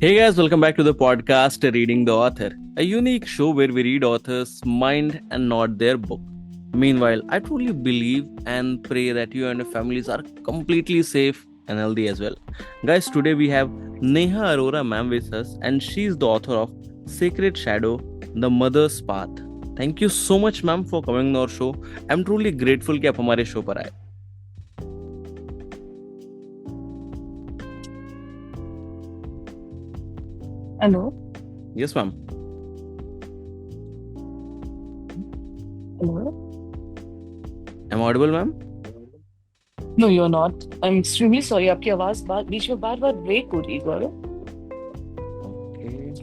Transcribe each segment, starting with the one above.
Hey guys, welcome back to the podcast Reading the Author, a unique show where we read authors' mind and not their book. Meanwhile, I truly believe and pray that you and your families are completely safe and healthy as well. Guys, today we have Neha Arora ma'am with us, and she's the author of Sacred Shadow, The Mother's Path. Thank you so much ma'am for coming on our show. I'm truly grateful कि आप हमारे show पर आए. Hello. Yes ma'am. Hello. Am I audible ma'am? No, you're not. I'm extremely sorry. आपकी आवाज बीच में बार बार break हो रही है गौरव. Okay.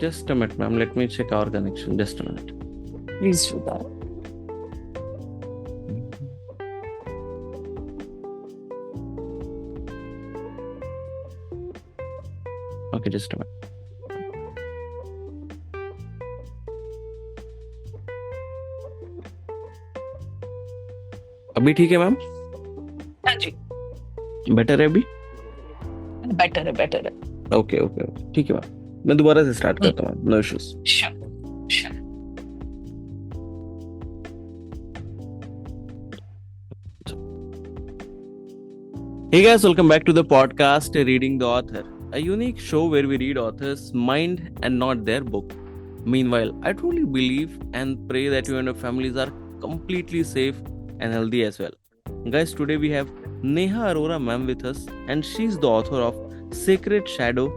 Just a minute ma'am, let me check our connection. Just a minute. Please do that. Okay, just a minute. अभी ठीक है ma'am? हाँ जी. बेटर है अभी? बेटर है. ओके ओके ओके, ठीक है मैम. मैं दोबारा से स्टार्ट करता हूँ, no issues. Sure. Hey guys, welcome back to the podcast Reading the Author, a unique show where we read authors' mind and not their book. Meanwhile, I truly believe and pray that you and your families are completely safe and healthy as well. Guys, today we have Neha Arora ma'am with us, and she's the author of Sacred Shadow,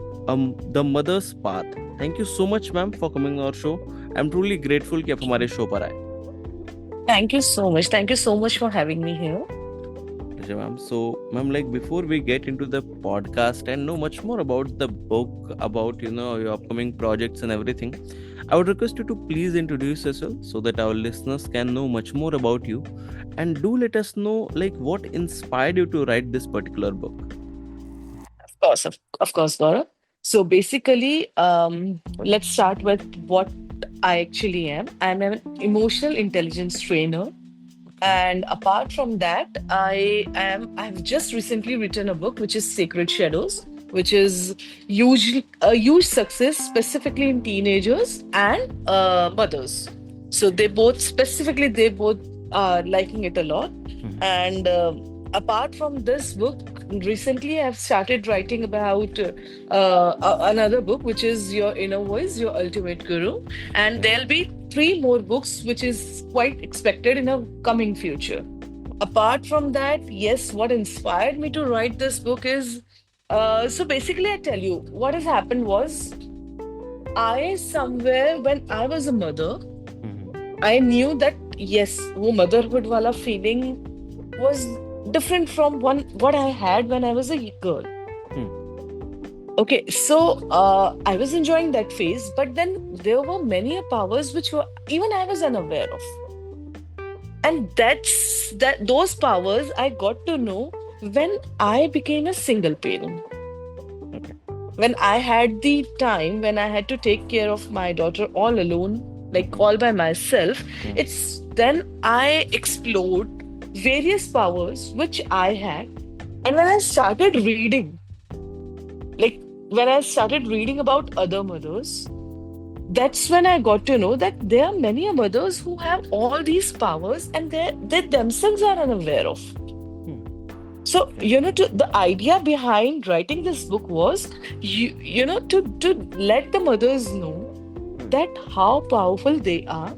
The Mother's Path. Thank you so much ma'am for coming on our show. I'm truly grateful कि आप हमारे show पर आए. Thank you so much. Thank you so much for having me here. Pleasure, ma'am. So, ma'am, like before we get into the podcast and know much more about the book, about your upcoming projects and everything, I would request you to please introduce yourself so that our listeners can know much more about you, and do let us know like what inspired you to write this particular book. Of course, Gaurav. So basically, let's start with what I actually am. I'm an emotional intelligence trainer. And apart from that, I've just recently written a book which is Sacred Shadows, which is a huge success specifically in teenagers and mothers. So they both are liking it a lot. And apart from this book, recently I've started writing about another book, which is Your Inner Voice, Your Ultimate Guru. And there'll be three more books, which is quite expected in a coming future. Apart from that, yes, what inspired me to write this book is so basically, I tell you, what has happened was somewhere when I was a mother, I knew that yes, वो motherhood वाला feeling was different from what I had when I was a girl. Okay, so I was enjoying that phase, but then there were many powers which were even I was unaware of, and those powers I got to know when I became a single parent. When I had the time, when I had to take care of my daughter all alone, like all by myself, it's then I explored various powers which I had. And when I started reading, like when I started reading about other mothers, that's when I got to know that there are many mothers who have all these powers and they themselves are unaware of. So, the idea behind writing this book was, to let the mothers know that how powerful they are,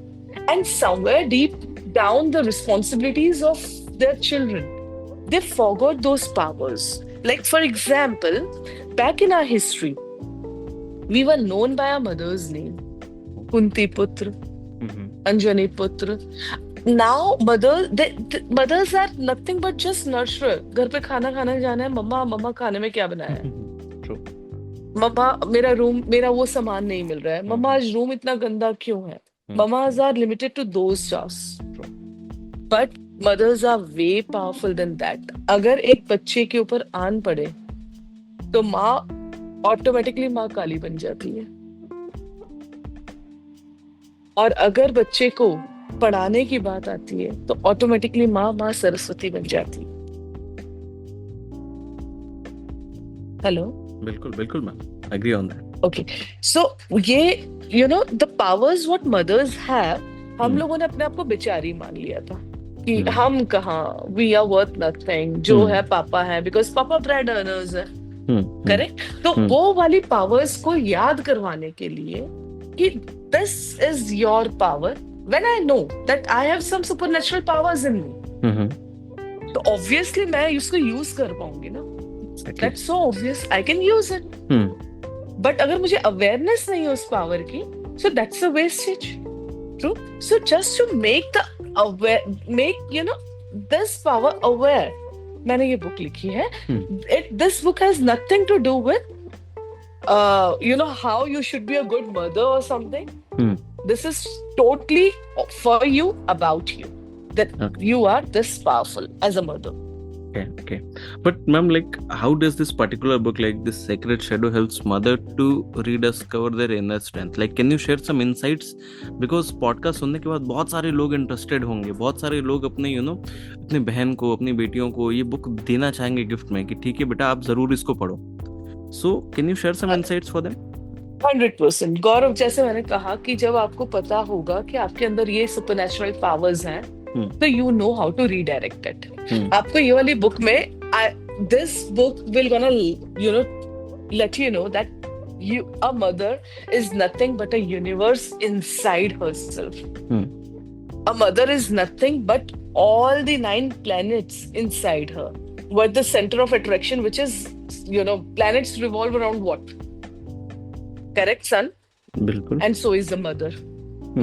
and somewhere deep down the responsibilities of their children. They forgot those powers. Like, for example, back in our history, we were known by our mother's name. Kunti Putra, Anjani Putra. Now mothers are nothing but just nurturer. घर पे खाना खाने जाना है, मम्मा खाने में क्या बनाया है? True. मम्मा मेरा वो सामान नहीं मिल रहा है. मम्मा आज रूम इतना गंदा क्यों है? Mamas are limited to those tasks. But mothers are way powerful than that. अगर एक बच्चे के ऊपर आन पड़े तो माँ ऑटोमेटिकली माँ काली बन जाती है. और अगर बच्चे को पढ़ाने की बात आती है तो ऑटोमेटिकली माँ सरस्वती बन जाती है. हेलो. बिल्कुल बिल्कुल ma'am, agree on that. Okay, so ये the powers what mothers have, हम हम्म. लोगों ने अपने आप को बेचारी मान लिया था कि हम्म. हम कहाँ, we are worth nothing, जो है पापा है, because पापा bread earners है. हम्म. करेक्ट. तो वो वाली पावर्स को याद करवाने के लिए कि this is your power, when I know that I have some supernatural powers in me, तो obviously मैं इसको यूज कर पाऊंगी ना. That's so obvious, I can use it. But अगर मुझे अवेयरनेस नहीं है उस पावर की, so that's a wastage. True. So just to make the aware, make this power aware, मैंने ये बुक लिखी है. This book has nothing to do with how you should be a good mother or something. This is totally for you, about you, that you are this powerful as a mother. Okay. But ma'am, like, how does this particular book, like this Sacred Shadow, helps mother to rediscover their inner strength? Like, can you share some insights? Because podcast सुनने के बाद बहुत सारे लोग interested होंगे, बहुत सारे लोग अपने अपने बहन को, अपनी बेटियों को ये बुक देना चाहेंगे गिफ्ट में कि ठीक है बेटा आप जरूर इसको पढ़ो. So, can you share some insights for them? 100%. गौरव, जैसे मैंने कहा कि जब आपको पता होगा कि आपके अंदर ये सुपरनैचुरल पावर्स हैं, तो you know how to redirect it. आपको ये वाली बुक में, this book will gonna let you know that a mother is nothing but a universe inside herself. A mother is nothing but all the 9 planets inside her. What the center of attraction, which is planets revolve around what? Correct, son? बिल्कुल. And so is the mother.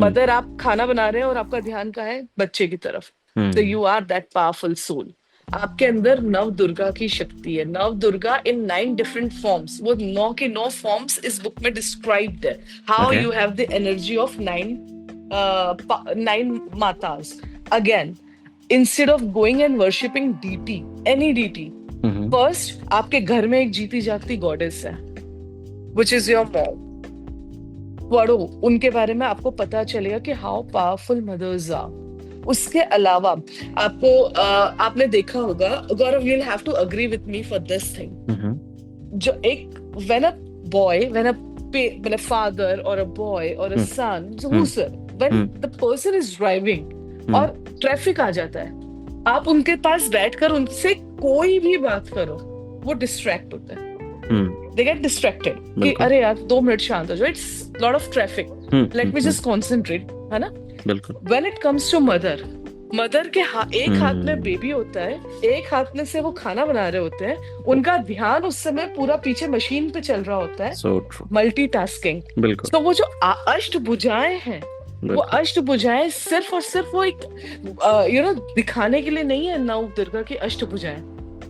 Mother, आप खाना बना रहे हैं और आपका ध्यान कहाँ है? बच्चे की तरफ. So you are that powerful soul. आपके अंदर नव दुर्गा की शक्ति है. नव दुर्गा in 9 different forms. वो 9 के 9 forms इस बुक में described है. How you have the energy of 9 matas. Again, instead of going and worshipping deity, any deity, first आपके घर में एक जीती जागती goddess है, which is your mom. पढ़ो उनके बारे में, आपको पता चलेगा कि हाउ पावरफुल मदर्स आर. उसके अलावा आपको आपने देखा होगा, Gaurav, you will have to agree with me for this thing. जो एक व्हेन अ फादर और अ बॉय और a son, when the person is driving और ट्रैफिक आ जाता है, आप उनके पास बैठकर उनसे कोई भी बात करो, वो डिस्ट्रैक्ट होता है. They get distracted. कि अरे यार 2 मिनट शांत हो जाओ, it's lot of traffic, let me just concentrate, है ना? बिल्कुल. When it comes to mother के एक हाथ में बेबी होता है, एक हाथ में से वो खाना बना रहे होते हैं, उनका ध्यान उस समय पूरा पीछे मशीन पे चल रहा होता है. So true. Multitasking. बिल्कुल. तो वो जो अष्टभुजाएं हैं, वो अष्टभुजाएं सिर्फ और सिर्फ वो एक दिखाने के लिए नहीं है. नव दुर्गा की अष्टभुजाएं,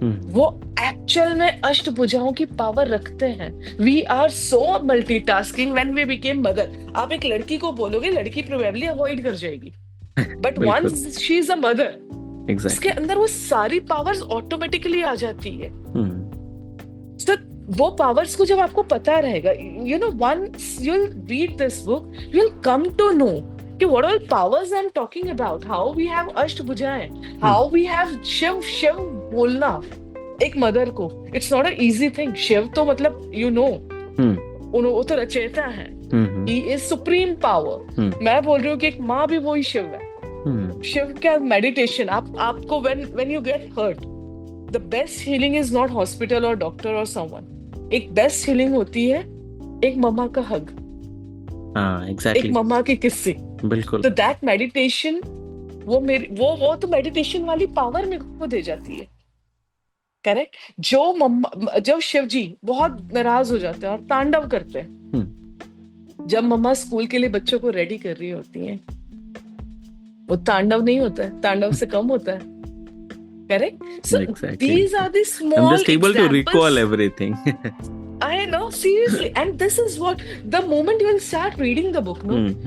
वो एक्चुअल में अष्टभुजाओं की पावर रखते हैं. We are so multitasking when we became mother. आप एक लड़की को बोलोगे, लड़की प्रोबेबली अवॉइड कर जाएगी, but once she is a mother, उसके अंदर वो सारी पावर्स ऑटोमेटिकली आ जाती है. तो वो पावर्स को जब आपको पता रहेगा, once you will read this book, you will come to know कि what all powers I'm talking about, how we have अष्टभुजाएं, how we have शिव बोलना एक मदर को, it's not an easy thing. Shiv तो मतलब वो तो रचयिता है, he is supreme power. मैं बोल रही हूँ कि एक माँ भी वही शिव है. शिव क्या मेडिटेशन, आपको when you get hurt, the best healing is not hospital or doctor or someone. एक बेस्ट हीलिंग होती है एक मम्मा का हग. exactly. एक मम्मा की किस्सी. बिल्कुल. तो दैट मेडिटेशन, वो तो मेडिटेशन वाली पावर मेरे को दे जाती है. करेक्ट. जो शिव जी बहुत नाराज हो जाते हैं और तांडव करते हैं, जब मम्मा स्कूल के लिए बच्चों को रेडी कर रही होती हैं, वो तांडव नहीं होता है, तांडव से कम होता है. Correct? So these are the small examples. I'm just able to recall everything. I know, seriously. And this is what, the moment you will start reading the book,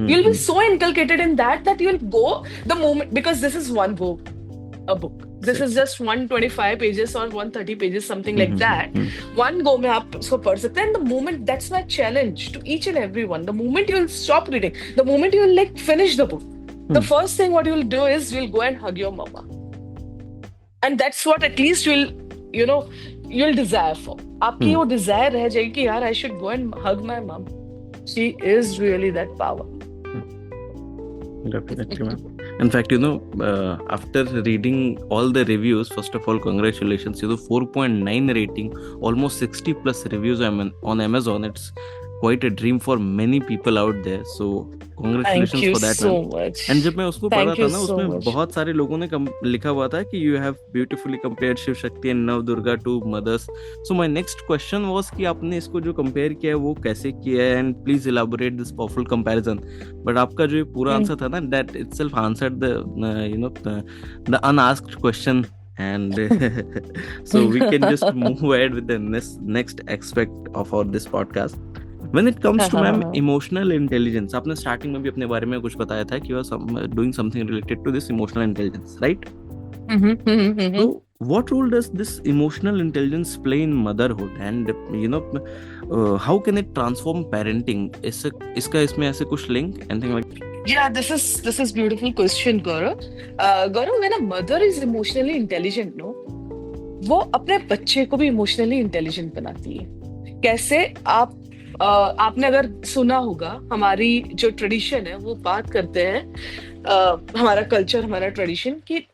you'll be so inculcated in that you'll go, the moment, because this is one book, a book. This is just 125 pages or 130 pages, something like that. One go में आप उसको पढ़ सकते हैं. And the moment, that's my challenge to each and everyone. The moment you will stop reading, the moment you will finish the book, the first thing what you will do is you'll go and hug your mama. And that's what at least you'll desire for. आपकी Hmm. वो desire रह जाएगी कि यार I should go and hug my mom. She is really that power. Definitely, ma'am. In fact, after reading all the reviews, first of all, congratulations. 4.9 rating, almost 60 plus reviews on Amazon. It's quite a dream for many people out there. So, Thank congratulations you for that, so ma'am. much. And जब मैं उसको पढ़ा Thank था you ना, so उसमें much. बहुत सारे लोगों ने लिखा हुआ था कि you have beautifully compared Shiv Shakti and Nav Durga to mothers. So my next question was कि आपने इसको जो कंपेयर किया है वो कैसे किया है, and please elaborate this powerful comparison. But आपका जो ये पूरा Hmm. आंसर था ना, that itself answered the unasked question. And so we can just move ahead with the next aspect of our this podcast. When it comes to ma'am emotional intelligence, आपने starting में भी अपने बारे में कुछ बताया था कि you are doing something related to this emotional intelligence, right? So what role does this emotional intelligence play in motherhood, and how can it transform parenting? इसका इसमें ऐसे कुछ link, anything like? Yeah, this is beautiful question, Gaurav. Gaurav, when a mother is emotionally intelligent, no, वो अपने बच्चे को भी emotionally intelligent बनाती है. कैसे? आपने अगर सुना होगा, हमारी जो ट्रेडिशन है वो बात करते हैं, हमारा कल्चर, हमारा ट्रेडिशन, कि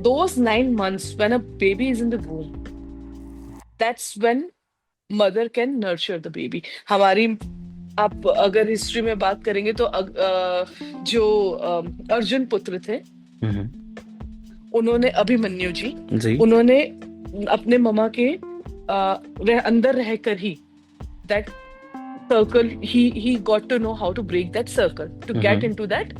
those 9 months when a baby is in the womb, that's when mother can nurture the baby. हमारी, आप अगर हिस्ट्री में बात करेंगे तो जो अर्जुन पुत्र थे, उन्होंने, अभिमन्यु जी, उन्होंने अपने ममा के अंदर रहकर ही that circle, he got to know how to break that circle to get into that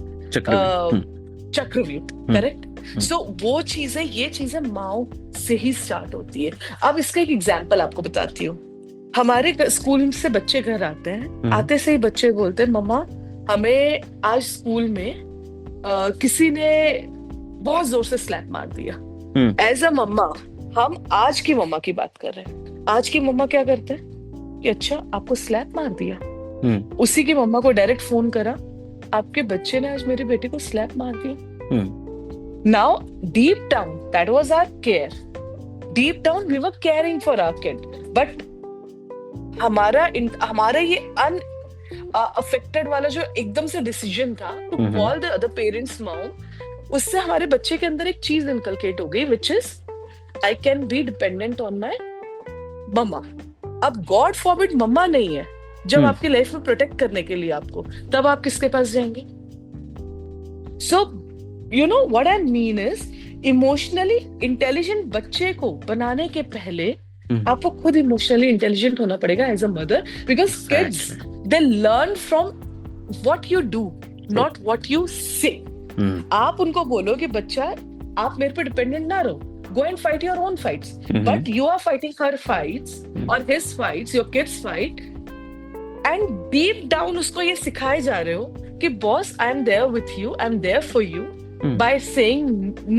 चक्रव्यूह. करेक्ट? सो वो चीजें, ये चीजें माओ से ही स्टार्ट होती है. अब इसका एक एग्जांपल आपको बताती हूँ. हमारे स्कूल से बच्चे घर आते हैं, आते से ही बच्चे बोलते हैं, मम्मा हमें आज स्कूल में किसी ने बहुत जोर से स्लैप मार दिया. एज अ मम्मा, हम आज की मम्मा की बात कर रहे हैं. आज की मम्मा क्या करते हैं कि अच्छा आपको स्लैप मार दिया. उसी की मम्मा को डायरेक्ट फोन करा, आपके बच्चे ने आज मेरी बेटी को स्लैप मार दिया. Now deep down that was our care. Deep down we were caring for our kid, but हमारा ये अफेक्टेड वाला जो एकदम से डिसीजन था to call the other parents mom, उससे हमारे बच्चे के अंदर एक चीज इनकलकेट हो गई, which is I can be dependent on my mamma. अब गॉड फॉरबिड मम्मा नहीं है जब आपकी लाइफ में प्रोटेक्ट करने के लिए आपको, तब आप किसके पास जाएंगे? So you know what I mean is, emotionally intelligent बच्चे को बनाने के पहले आपको खुद इमोशनली इंटेलिजेंट होना पड़ेगा as a mother, because kids they learn from what you do, not what you say. आप उनको बोलो कि बच्चा आप मेरे पे डिपेंडेंट ना रहो, go and fight your own fights, but you are fighting her fights or his fights, your kids fight, and deep down उसको ये सिखाए जा रहे हो कि boss, I am there with you, I am there for you. By saying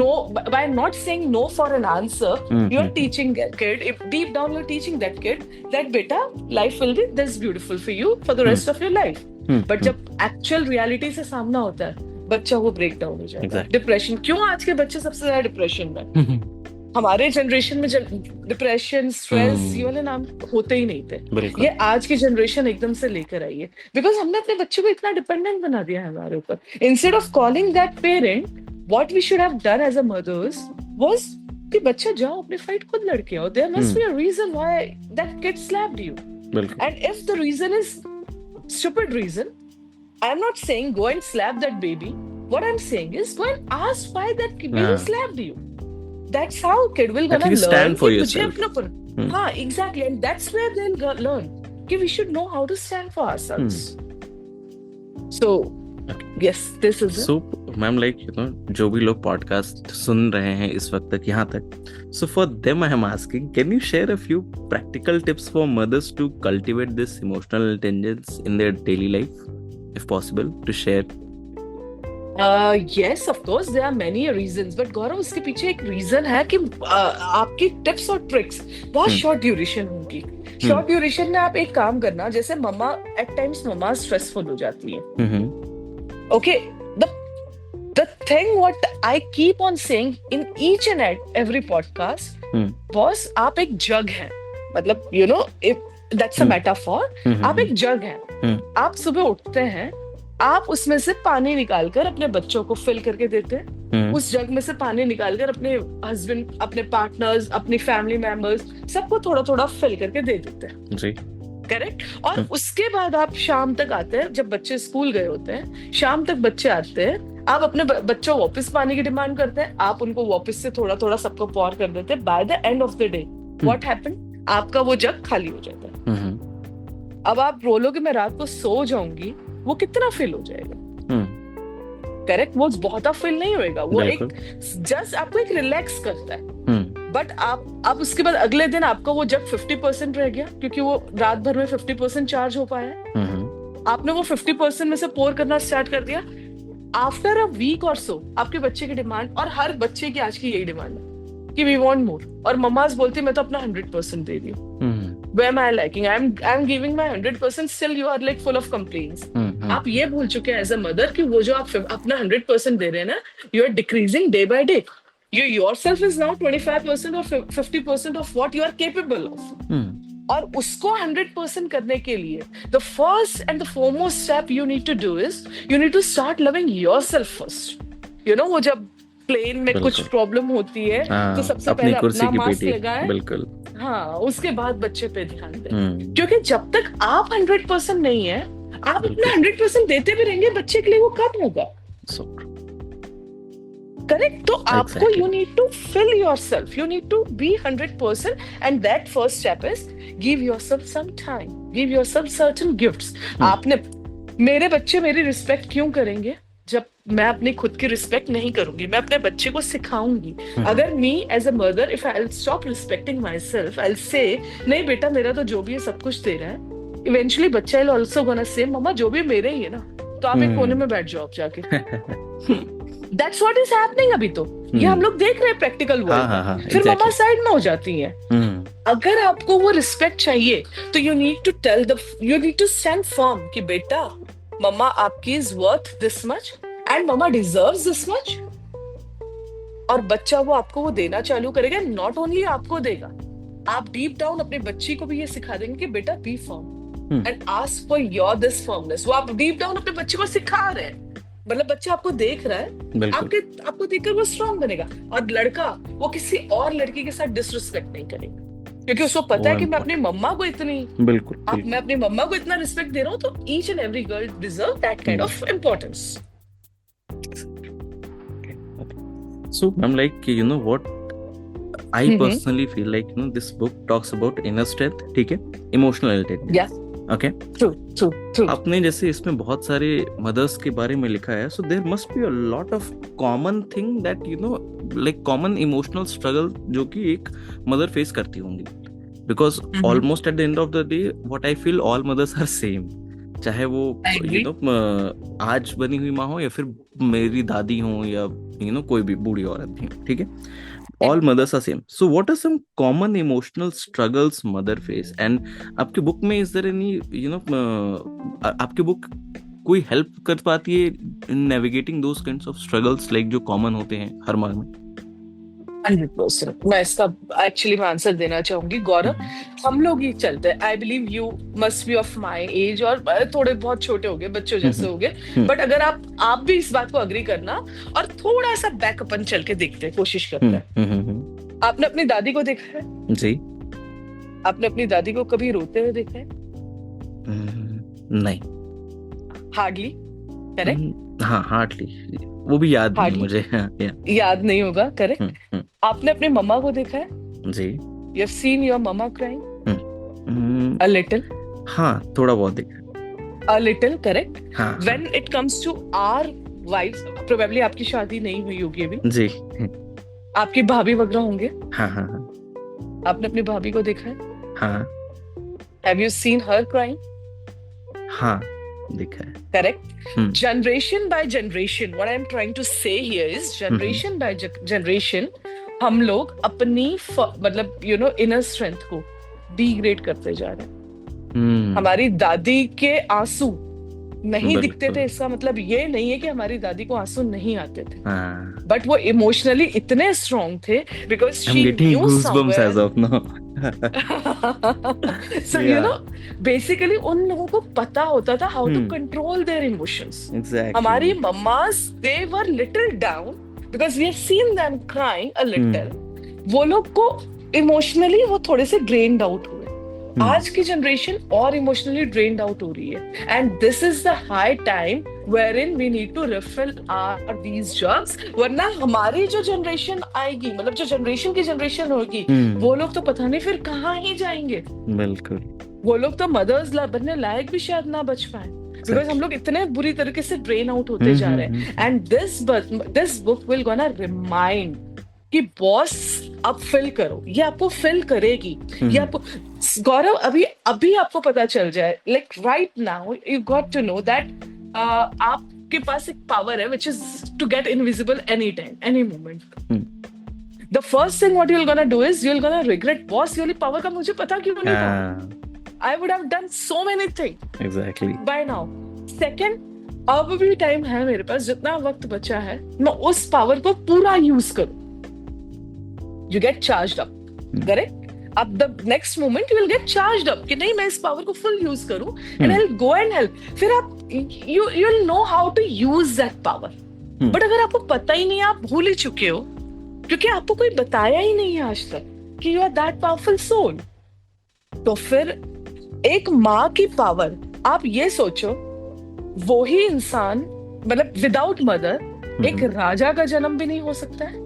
no, by not saying no for an answer, you're teaching that kid, if deep down you're teaching that kid that beta, life will be this beautiful for you for the rest of your life. But जब actual reality से सामना होता है, बच्चा वो break down हो जाएगा. Depression, क्यों आज के बच्चे सबसे ज्यादा डिप्रेशन में? हमारे जनरेशन में डिप्रेशन, स्ट्रेस, ये वाले नाम होते ही नहीं थे. ये आज की जनरेशन एकदम से लेकर आई है, बिकॉज हमने अपने बच्चे को इतना डिपेंडेंट बना दिया है हमारे ऊपर. Instead of calling that parent, what we should have done as a mothers was कि बच्चा जाओ अपने फाइट खुद लड़के आओ. There must be a reason why that kid slapped you, and if the reason is stupid reason, I am not saying go and slap that baby. What I'm saying is go and ask why that baby slapped you. That's how kid will gonna learn. Stand for yourself. हाँ, exactly, and that's where they'll learn कि we should know how to stand for ourselves. So yes, this is it. So ma'am, like जो भी लोग podcast सुन रहे हैं इस वक्त तक यहाँ तक, so for them I am asking, can you share a few practical tips for mothers to cultivate this emotional intelligence in their daily life, if possible, to share? Yes, of course, there are many reasons, but गौरव, उसके पीछे एक reason है कि आपकी tips और tricks बहुत short duration होंगी. Short duration में आप एक काम करना, जैसे मम्मा एट टाइम्स मम्मा स्ट्रेसफुल हो जाती है. Okay, the thing what I keep on saying in each and every podcast, boss आप एक जग हैं, मतलब इफ दैट्स अ मेटाफॉर, आप एक जग हैं, आप सुबह उठते हैं, आप उसमें से पानी निकालकर अपने बच्चों को फिल करके देते हैं, उस जग में से पानी निकालकर अपने हस्बैंड, अपने पार्टनर्स, अपनी फैमिली मेंबर्स, सबको थोड़ा थोड़ा फिल करके दे देते हैं जी। करेक्ट। और उसके बाद आप शाम तक आते हैं, जब बच्चे स्कूल गए होते हैं, शाम तक बच्चे आते हैं, आप अपने बच्चों वापस पानी की डिमांड करते हैं, आप उनको वापस से थोड़ा थोड़ा सबको पॉर कर देते हैं। By the end of the day what happen, आपका वो जग खाली हो जाता है। अब आप बोलोगे मैं रात को सो जाऊंगी, वो कितना फिल हो जाएगा? करेक्ट, वो बहुत फिल नहीं होएगा, वो एक जस्ट आपको एक रिलैक्स करता है। बट आप उसके बाद अगले दिन आपका वो जग 50% रह गया, क्योंकि वो रात भर में 50% चार्ज हो पाया। आपने वो 50% में से पोर करना स्टार्ट कर दिया। आफ्टर अ वीक और सो आपके बच्चे की डिमांड, और हर बच्चे की आज की यही डिमांड है कि वी वांट मोर, और मम्माज बोलती मैं तो अपना 100% दे रही हूँ। Where am I lacking? I'm giving my 100%. Still you are like full of complaints. आप ये भूल चुके हैं एज अ मदर कि वो जो आप अपना 100% दे रहे हैं ना, you are decreasing day by day. You yourself is now 25% or 50% of what you are capable of. और उसको 100% करने के लिए the first and the foremost step you need to do is you need to start loving yourself first. वो जब plane में कुछ problem होती है तो सबसे पहले अपना मास्क लगाए, बिल्कुल, हाँ, उसके बाद बच्चे पे ध्यान दें। क्योंकि जब तक आप 100% नहीं है, आप अपना 100% देते भी रहेंगे, बच्चे के लिए वो कम होगा। करेक्ट। तो आपको you need to fill yourself, you need to be 100%, and that first step is give yourself some time, give yourself certain gifts. आपने, मेरे बच्चे मेरी रिस्पेक्ट क्यों करेंगे जब मैं अपनी खुद की रिस्पेक्ट नहीं करूंगी? मैं अपने बच्चे को सिखाऊंगी। अगर me as a mother if I will stop respecting myself, I will say नहीं बेटा मेरा तो जो भी है सब कुछ तेरा है, इवेंचुअली बच्चा विल आल्सो गोना से मम्मा जो भी मेरे ही है ना, तो आप एक कोने में बैठ जाओ आप जाके। दैट्स व्हाट इज हैपनिंग अभी तो। ये हम लोग देख रहे हैं प्रैक्टिकल वर्ल्ड। फिर मम्मा साइड में हो जाती है। अगर आपको वो रिस्पेक्ट चाहिए तो you need to stand firm कि बेटा मम्मा आपकी is worth this much and मम्मा डिजर्व्स दिस मच। और बच्चा वो आपको वो देना चालू करेगा। नॉट ओनली आपको देगा, आप डीप डाउन अपने बच्ची को भी ये सिखा देंगे कि बेटा be firm and ask for your this firmness. वो आप डीप डाउन अपने बच्चे को सिखा रहे हैं। मतलब बच्चा आपको देख रहा है, आपको देखकर वो स्ट्रांग बनेगा। और लड़का वो किसी और लड़की के साथ डिसरिस्पेक्ट नहीं करेगा, क्योंकि उसको पता है कि मैं अपनी मम्मा को इतनी, मैं अपनी मम्मा को इतना रिस्पेक्ट दे रहा हूँ, तो each and every girl deserve that kind of importance. So I'm like, what I personally feel like, this book talks about inner strength, ठीक है, emotional intelligence. Yeah. Okay. True. आपने जैसे इसमें बहुत सारे मदर्स के बारे में लिखा है, so there must be a lot of common thing that like common emotional struggle जो कि एक मदर फेस करती होंगी, because almost at the end of the day what I feel all mothers are same, चाहे वो आज बनी हुई माँ हो या फिर मेरी दादी हो या कोई भी बूढ़ी औरत भी, ठीक है, all mothers are same. So what are some common emotional struggles mother face? And आपके बुक में is there any आपकी बुक कोई हेल्प कर पाती है in navigating those kinds of struggles like जो common होते हैं हर माँ में? 100%। मैं इसका एक्चुअली मैं आंसर देना चाहूंगी गौरव। हम लोग ही चलते हैं, I believe you must be of my age और थोड़े बहुत छोटे हो गए, बच्चों जैसे हो गए, बट अगर आप भी इस बात को अग्री करना और थोड़ा सा बैक अपन चल के देखते हैं, कोशिश करते हैं। आपने अपनी दादी को देखा है? जी। आपने अपनी दादी को कभी रोते हुए देखा है? नहीं। Hardly, correct? हाँ, हार्डली, वो भी याद नहीं मुझे। याद नहीं होगा, करेक्ट? आपने अपने मम्मा को देखा है? जी। You have seen your mama crying? A little? हाँ, थोड़ा बहुत देखा। A little, correct? हाँ। When it comes to our wives, probably आपकी शादी नहीं हुई होगी अभी। जी। आपकी भाभी वगैरह होंगे? हाँ। आपने अपनी भाभी को देखा है? हाँ। Have you seen her crying? हाँ, देखा है। Correct? Generation by generation, what I am trying to say here is generation by generation, हम लोग अपनी मतलब इनर स्ट्रेंथ को डिग्रेड करते जा रहे हैं। हमारी दादी के आंसू नहीं दिखते थे, इसका मतलब ये नहीं है कि हमारी दादी को आंसू नहीं आते थे, बट वो इमोशनली इतने स्ट्रॉन्ग थे because she knew somewhere. So Yeah, basically उन लोगों को पता होता था how to hmm, control their emotions. हमारी exactly. Mama's they were little down because we have seen them crying a little. Hmm, वो लोग को इमोशनली वो थोड़े से ड्रेन्ड आउट हुए. hmm, आज की जनरेशन और इमोशनली ड्रेन्ड आउट हो रही है, and this is the high time wherein we need to refill our these jugs. वरना हमारी जो जनरेशन आएगी, मतलब जो जनरेशन की जनरेशन होगी, hmm, वो लोग तो पता नहीं फिर कहाँ ही जाएंगे. बिल्कुल. वो लोग तो मदर्स बनने लायक भी शायद ना बच पाए, बिकॉज हम Exactly. लोग इतने बुरी तरीके से ड्रेन आउट होते Hmm, जा hmm, रहे हैं. hmm, and this book will gonna remind कि बॉस अब फिल करो, ये आपको फिल करेगी. ये hmm, आपको गौरव अभी अभी आपको पता चल जाए, like right now you got to know that आपके पास एक पावर है which is to get invisible any time any moment. hmm. The first thing what you will gonna do is you will gonna regret, boss ये वाली power का मुझे पता क्यों नहीं था. Ah, I would have done so many things exactly. by now. Second, अब भी टाइम है मेरे पास, जितना वक्त बचा है मैं उस पावर को पूरा यूज करूं. You get charged up, correct? अब the next moment you will get charged up कि नहीं मैं इस पावर को full use करूं and I'll go and help. फिर आप you'll know how to use that power. But अगर आपको पता ही नहीं है, आप भूल ही चुके हो, क्योंकि आपको कोई बताया ही नहीं है आज तक कि you are that powerful soul. तो फिर एक माँ की पावर, आप ये सोचो, वो ही इंसान, मतलब विदाउट मदर एक राजा का जन्म भी नहीं हो सकता है,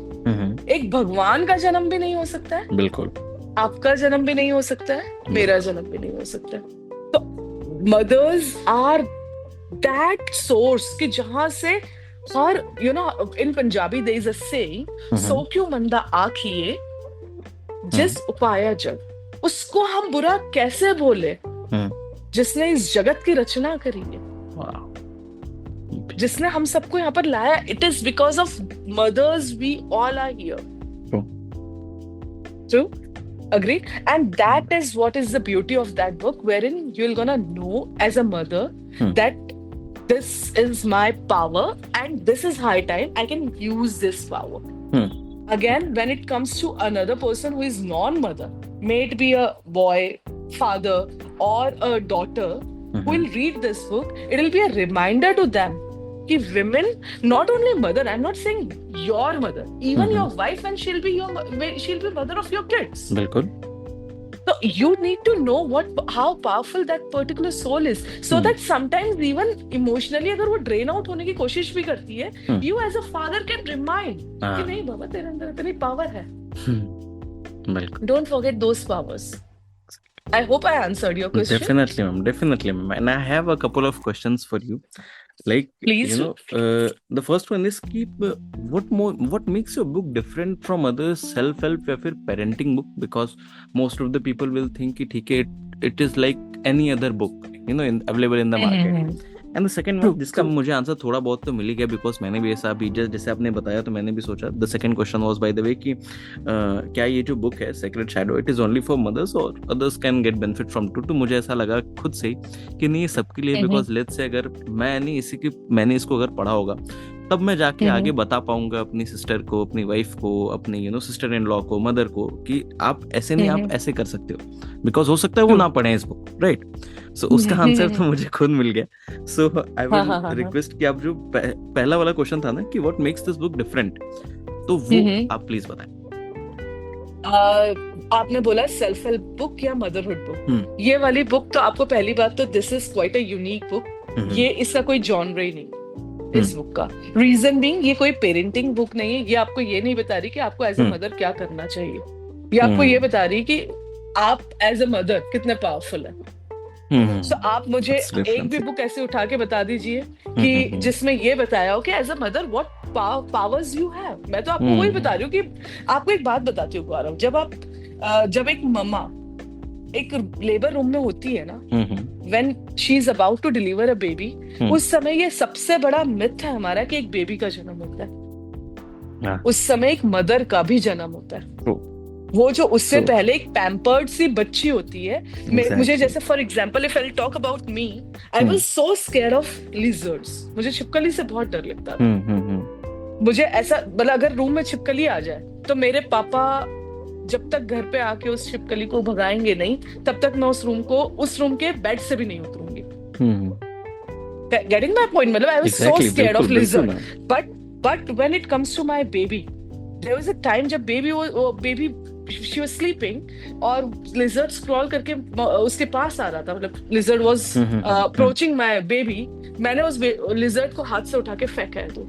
एक भगवान का जन्म भी नहीं हो सकता है, बिल्कुल. आपका जन्म भी नहीं हो सकता है, मेरा जन्म भी नहीं हो सकता है. तो मदर्स आर दैट सोर्स कि जहां से, और in Punjabi there is a saying, सो क्यों मंदा आखिए जिस उपाया जग. उसको हम बुरा कैसे बोले जिसने इस जगत की रचना करी है, Wow. जिसने हम सबको यहाँ पर लाया. It is because of mothers we all are here. True? Agreed? And that is what is the beauty of that book, wherein you're gonna know as a mother that this is my power and this is high time I can use this power. Again, when it comes to another person who is non-mother, may it be a boy, father, or a daughter who will read this book, it will be a reminder to them कि women, not only mother, I'm not saying your mother, even your wife, and she'll be mother of your kids. बिल्कुल. So you need to know how powerful that particular soul is, so that sometimes even emotionally अगर वो drain out होने की कोशिश भी करती है, you as a father can remind कि नहीं बाबा तेरे अंदर इतनी power है. बिल्कुल. Don't forget those powers. I hope I answered your question. Definitely, ma'am. And I have a couple of questions for you. Like, Please. The first one is what makes your book different from other self-help या फिर parenting book? Because most of the people will think कि ठीक है, it is like any other book, available in the market. And the second one, जिसका मुझे answer थोड़ा बहुत तो मिल ही गया, बिकॉज मैंने भी ऐसा अभी जैसे आपने बताया तो मैंने भी सोचा. The second question was by the way कि क्या ये जो बुक है sacred shadow, it is only for mothers और others can get benefit from too. तो मुझे ऐसा लगा खुद से कि नहीं, ये सबके लिए. बिकॉज लेट्स से अगर मैंने इसको अगर पढ़ा होगा तब मैं जाके आगे बता पाऊंगा अपनी सिस्टर को, अपनी वाइफ को, अपनी सिस्टर इन लॉ को, मदर को कि आप ऐसे नहीं, आप ऐसे कर सकते हो. बिकॉज हो सकता है वो ना पढ़े इस बुक, राइट? सो उसका आंसर तो मुझे खुद मिल गया. सो आई विल रिक्वेस्ट कि आप जो पहला वाला क्वेश्चन था ना कि what makes this book different, तो वो आप प्लीज बताएं. आपने बोला सेल्फ हेल्प बुक या मदरहुड बुक. ये वाली बुक तो आपको पहली बात तो this is quite a unique book. ये इसका कोई जॉनर ही नहीं इस बुक का. रीजन बीइंग, ये कोई पेरेंटिंग बुक नहीं है. ये आपको ये नहीं बता रही कि आपको एज ए मदर क्या करना चाहिए. ये आपको ये बता रही कि आप एज ए मदर कितने पावरफुल हैं. सो आप मुझे एक भी बुक ऐसे उठा के बता दीजिए कि जिसमें ये बताया हो कि as a mother what powers you have. मैं तो आपको वही बता रही हूँ कि आपको एक बात बताती हूँ गौरव, जब एक मम्मा एक लेबर रूम में होती है ना, when she is about to deliver a baby, उस समय ये सबसे बड़ा मिथ है हमारा कि एक बेबी का जन्म होता है. उस समय एक मदर का भी जन्म होता है. वो जो उससे पहले एक पैम्पर्ड सी बच्ची होती है. मुझे जैसे for example if I talk about me, I was so scared of lizards. मुझे छिपकली से बहुत डर लगता था. मुझे ऐसा, मतलब अगर रूम में छिपकली आ जाए तो मेरे पापा जब तक घर पे आके उस छिपकली को भगाएंगे नहीं, तब तक मैं उस रूम के बेड से भी नहीं उतरूंगी. Getting my point? मतलब I was so Exactly, scared of बिल्कुल lizard. ma'am. But when it comes to my baby, there was a time जब baby she was sleeping और lizard scroll करके उसके पास आ रहा था. मतलब lizard was approaching my baby. मैंने उस lizard को हाथ से उठा के फेंका है तो.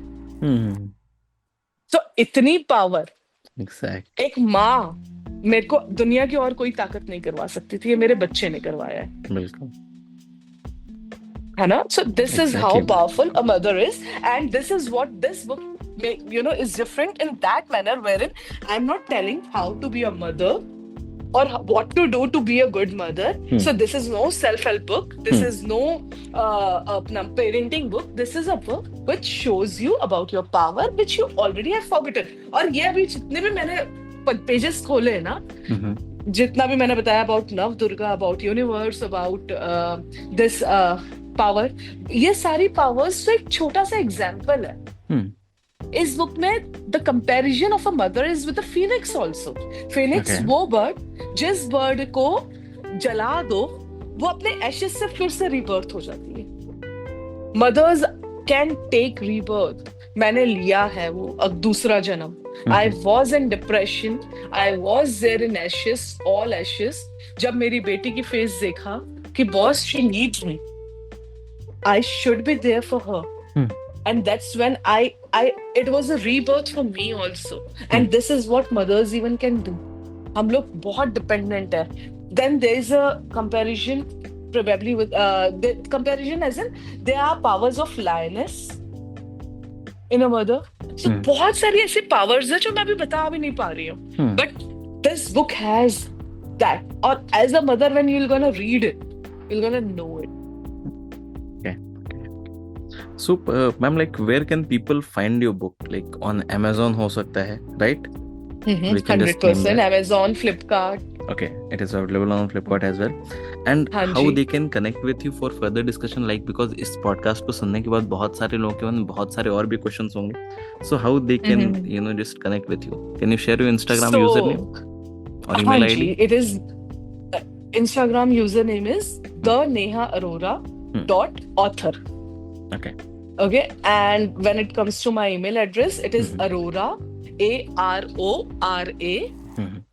So इतनी power Exact. एक माँ मेरे को दुनिया की और कोई ताकत नहीं करवा सकती थी. ये मेरे बच्चे ने करवाया है. बिल्कुल. है ना? So this is how Exactly. powerful a mother is, and this is what this book, is different in that manner wherein I'm not telling how to be a mother or what to do to be a good mother. So this is no self-help book. This is no parenting book. This is a book which shows you about your power, which you already have forgotten. और ये अभी जितने भी मैंने pages खोले हैं ना, जितना भी मैंने बताया about नव Durga, about universe, about this power, ये सारी powers तो एक छोटा सा example है. इस बुक में the comparison of a mother is with a phoenix also. Phoenix Okay. वो bird जिस bird को जला दो वो अपने ashes से फिर से rebirth हो जाती है. Mothers can take rebirth. मैंने लिया है वो दूसरा जन्म. I was in depression. I was there in ashes, all ashes. जब मेरी बेटी की face देखा कि boss she needs me. I should be there for her. And that's when it was a rebirth for me also. And this is what mothers even can do. हम लोग बहुत dependent है. Then there is a comparison probably with the comparison as in there are powers of lioness in a mother. So बहुत सारी ऐसी powers है जो मैं अभी बता भी नहीं पा रही हूँ. But this book has that. और as a mother when you're gonna read it, you're gonna know it. So, ma'am, like, where can people find your book? Like on Amazon हो सकता है, right? We can just name 100%. that. Amazon, Flipkart. Okay, it is available on Flipkart as well. And हाँ how ji. they can connect with you for further discussion, like, because इस podcast को सुनने के बाद बहुत सारे लोगों के मन में बहुत सारे और भी questions होंगे. So how they can, just connect with you? Can you share your Instagram username or email हाँ ID? Ji, it is Instagram username is thenehaarora.author. Okay. Okay, and when it comes to my email address, it is Arora, ARORA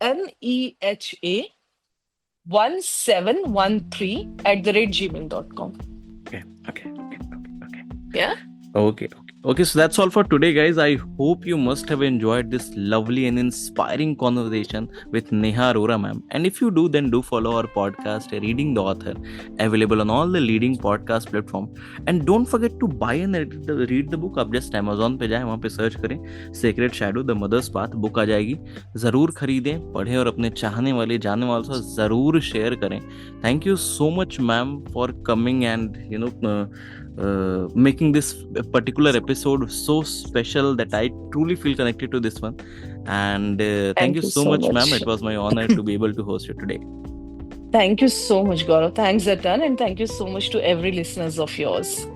NEHA 1713 @gmail.com. Okay. Yeah. Okay, so that's all for today, guys. I hope you must have enjoyed this lovely and inspiring conversation with Neha Arora, ma'am. And if you do, then do follow our podcast, Reading the Author, available on all the leading podcast platform. And don't forget to buy and read the book. आप just Amazon पे जाएं, वहाँ पे search करें Sacred Shadow, The Mother's Path, book आ जाएगी. ज़रूर खरीदें, पढ़ें और अपने चाहने वाले, जानने वालों से ज़रूर शेयर करें. Thank you so much, ma'am, for coming and making this particular episode so special that I truly feel connected to this one. And thank you so much, ma'am. It was my honor to be able to host you today. Thank you so much, Gaurav. Thanks a ton, and thank you so much to every listeners of yours.